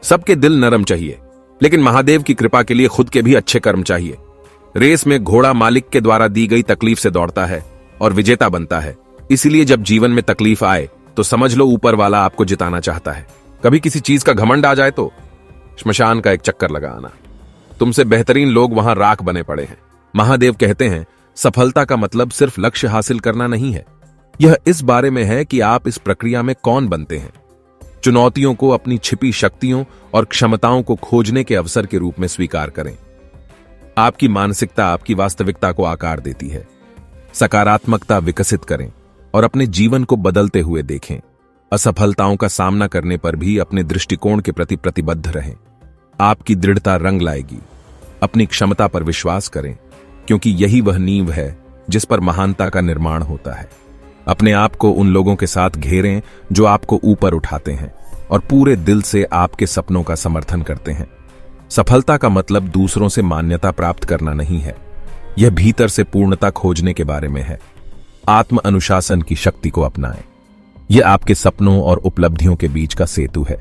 सबके दिल नरम चाहिए, लेकिन महादेव की कृपा के लिए खुद के भी अच्छे कर्म चाहिए। रेस में घोड़ा मालिक के द्वारा दी गई तकलीफ से दौड़ता है और विजेता बनता है। इसीलिए जब जीवन में तकलीफ आए तो समझ लो ऊपर वाला आपको जिताना चाहता है। कभी किसी चीज का घमंड आ जाए तो श्मशान का एक चक्कर लगा आना। तुमसे बेहतरीन लोग वहां राख बने पड़े हैं। महादेव कहते हैं सफलता का मतलब सिर्फ लक्ष्य हासिल करना नहीं है, यह इस बारे में है कि आप इस प्रक्रिया में कौन बनते हैं। चुनौतियों को अपनी छिपी शक्तियों और क्षमताओं को खोजने के अवसर के रूप में स्वीकार करें। आपकी मानसिकता आपकी वास्तविकता को आकार देती है। सकारात्मकता विकसित करें और अपने जीवन को बदलते हुए देखें। असफलताओं का सामना करने पर भी अपने दृष्टिकोण के प्रति प्रतिबद्ध रहें। आपकी दृढ़ता रंग लाएगी। अपनी क्षमता पर विश्वास करें, क्योंकि यही वह नींव है जिस पर महानता का निर्माण होता है। अपने आप को उन लोगों के साथ घेरें जो आपको ऊपर उठाते हैं और पूरे दिल से आपके सपनों का समर्थन करते हैं। सफलता का मतलब दूसरों से मान्यता प्राप्त करना नहीं है, यह भीतर से पूर्णता खोजने के बारे में है। आत्म अनुशासन की शक्ति को अपनाएं। यह आपके सपनों और उपलब्धियों के बीच का सेतु है।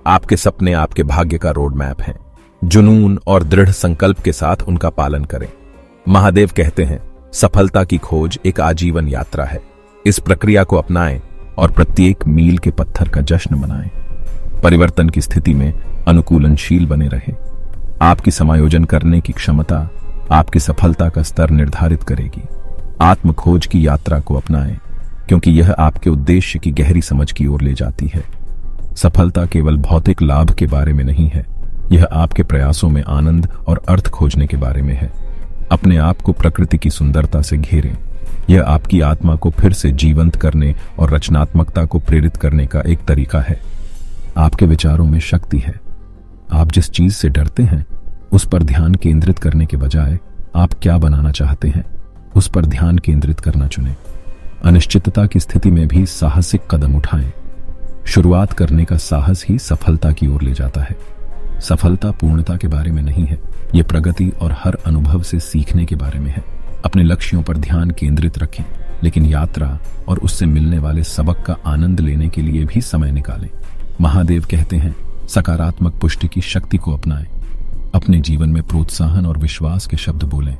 आपके सपने आपके भाग्य का रोड मैप हैं। जुनून और दृढ़ संकल्प के साथ उनका पालन करें। महादेव कहते हैं सफलता की खोज एक आजीवन यात्रा है। इस प्रक्रिया को अपनाएं और प्रत्येक मील के पत्थर का जश्न मनाएं। परिवर्तन की स्थिति में अनुकूलनशील बने रहें। आपकी समायोजन करने की क्षमता आपकी सफलता का स्तर निर्धारित करेगी। आत्म खोज की यात्रा को अपनाएं, क्योंकि यह आपके उद्देश्य की गहरी समझ की ओर ले जाती है। सफलता केवल भौतिक लाभ के बारे में नहीं है, यह आपके प्रयासों में आनंद और अर्थ खोजने के बारे में है। अपने आप को प्रकृति की सुंदरता से घेरें। यह आपकी आत्मा को फिर से जीवंत करने और रचनात्मकता को प्रेरित करने का एक तरीका है। आपके विचारों में शक्ति है। आप जिस चीज से डरते हैं उस पर ध्यान केंद्रित करने के बजाय आप क्या बनाना चाहते हैं उस पर ध्यान केंद्रित करना चुनें। अनिश्चितता की स्थिति में भी साहसिक कदम उठाएं। शुरुआत करने का साहस ही सफलता की ओर ले जाता है। सफलता पूर्णता के बारे में नहीं है, यह प्रगति और हर अनुभव से सीखने के बारे में है। अपने लक्ष्यों पर ध्यान केंद्रित रखें, लेकिन यात्रा और उससे मिलने वाले सबक का आनंद लेने के लिए भी समय निकालें। महादेव कहते हैं सकारात्मक पुष्टि की शक्ति को अपनाएं। अपने जीवन में प्रोत्साहन और विश्वास के शब्द बोलें।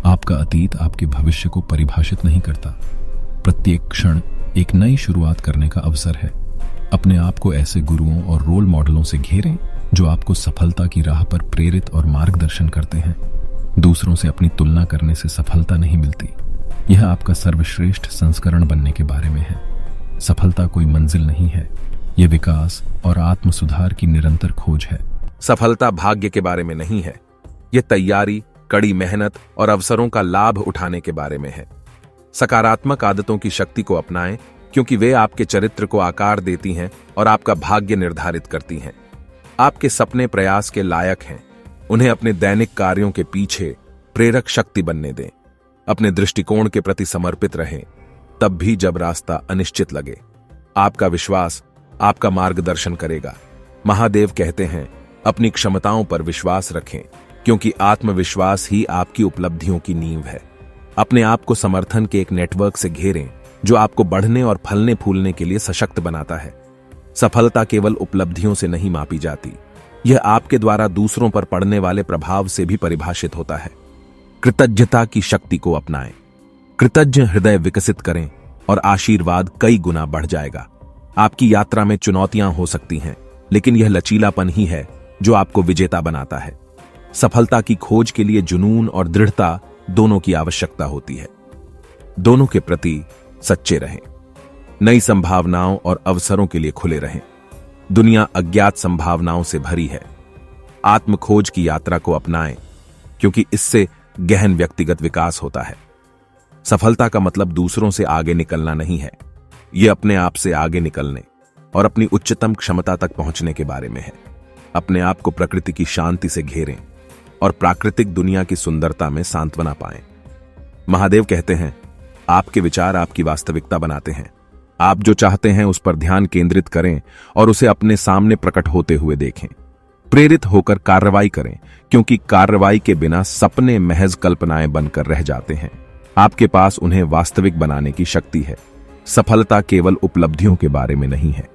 आपका अतीत आपके भविष्य को परिभाषित नहीं करता। प्रत्येक क्षण एक नई शुरुआत करने का अवसर है। अपने आप को ऐसे गुरुओं और रोल मॉडलों से घेरें जो आपको सफलता की राह पर प्रेरित और मार्गदर्शन करते हैं। दूसरों से अपनी तुलना करने से सफलता नहीं मिलती, यह आपका सर्वश्रेष्ठ संस्करण बनने के बारे में है। सफलता कोई मंजिल नहीं है, यह विकास और आत्म सुधार की निरंतर खोज है। सफलता भाग्य के बारे में नहीं है, यह तैयारी, कड़ी मेहनत और अवसरों का लाभ उठाने के बारे में है। सकारात्मक आदतों की शक्ति को अपनाएं, क्योंकि वे आपके चरित्र को आकार देती हैं और आपका भाग्य निर्धारित करती हैं। आपके सपने प्रयास के लायक हैं, उन्हें अपने दैनिक कार्यों के पीछे प्रेरक शक्ति बनने दें। अपने दृष्टिकोण के प्रति समर्पित रहें, तब भी जब रास्ता अनिश्चित लगे। आपका विश्वास आपका मार्गदर्शन करेगा। महादेव कहते हैं अपनी क्षमताओं पर विश्वास रखें, क्योंकि आत्मविश्वास ही आपकी उपलब्धियों की नींव है। अपने आप को समर्थन के एक नेटवर्क से घेरें जो आपको बढ़ने और फलने फूलने के लिए सशक्त बनाता है। सफलता केवल उपलब्धियों से नहीं मापी जाती, यह आपके द्वारा दूसरों पर पड़ने वाले प्रभाव से भी परिभाषित होता है। कृतज्ञता की शक्ति को अपनाएं। कृतज्ञ हृदय विकसित करें और आशीर्वाद कई गुना बढ़ जाएगा। आपकी यात्रा में चुनौतियां हो सकती हैं, लेकिन यह लचीलापन ही है जो आपको विजेता बनाता है। सफलता की खोज के लिए जुनून और दृढ़ता दोनों की आवश्यकता होती है। दोनों के प्रति सच्चे रहें। नई संभावनाओं और अवसरों के लिए खुले रहें। दुनिया अज्ञात संभावनाओं से भरी है। आत्म खोज की यात्रा को अपनाएं, क्योंकि इससे गहन व्यक्तिगत विकास होता है। सफलता का मतलब दूसरों से आगे निकलना नहीं है, यह अपने आप से आगे निकलने और अपनी उच्चतम क्षमता तक पहुंचने के बारे में है। अपने आप को प्रकृति की शांति से घेरें और प्राकृतिक दुनिया की सुंदरता में सांत्वना पाएं। महादेव कहते हैं आपके विचार आपकी वास्तविकता बनाते हैं। आप जो चाहते हैं उस पर ध्यान केंद्रित करें और उसे अपने सामने प्रकट होते हुए देखें। प्रेरित होकर कार्रवाई करें, क्योंकि कार्रवाई के बिना सपने महज कल्पनाएं बनकर रह जाते हैं। आपके पास उन्हें वास्तविक बनाने की शक्ति है। सफलता केवल उपलब्धियों के बारे में नहीं है,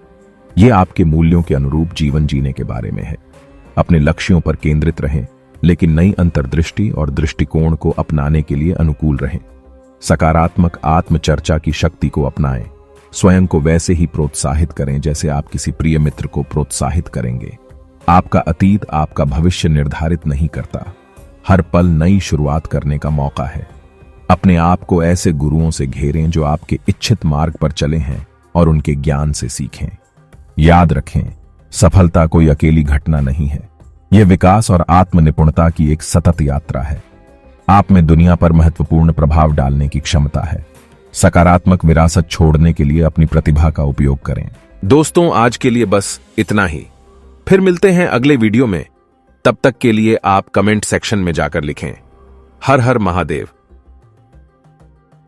ये आपके मूल्यों के अनुरूप जीवन जीने के बारे में है। अपने लक्ष्यों पर केंद्रित रहें, लेकिन नई अंतर्दृष्टि और दृष्टिकोण को अपनाने के लिए अनुकूल रहें। सकारात्मक आत्मचर्चा की शक्ति को अपनाएं। स्वयं को वैसे ही प्रोत्साहित करें जैसे आप किसी प्रिय मित्र को प्रोत्साहित करेंगे। आपका अतीत आपका भविष्य निर्धारित नहीं करता। हर पल नई शुरुआत करने का मौका है। अपने आप को ऐसे गुरुओं से घेरें जो आपके इच्छित मार्ग पर चले हैं और उनके ज्ञान से सीखें। याद रखें, सफलता कोई अकेली घटना नहीं है। यह विकास और आत्मनिपुणता की एक सतत यात्रा है। आप में दुनिया पर महत्वपूर्ण प्रभाव डालने की क्षमता है। सकारात्मक विरासत छोड़ने के लिए अपनी प्रतिभा का उपयोग करें। दोस्तों, आज के लिए बस इतना ही। फिर मिलते हैं अगले वीडियो में। तब तक के लिए आप कमेंट सेक्शन में जाकर लिखें, हर हर महादेव।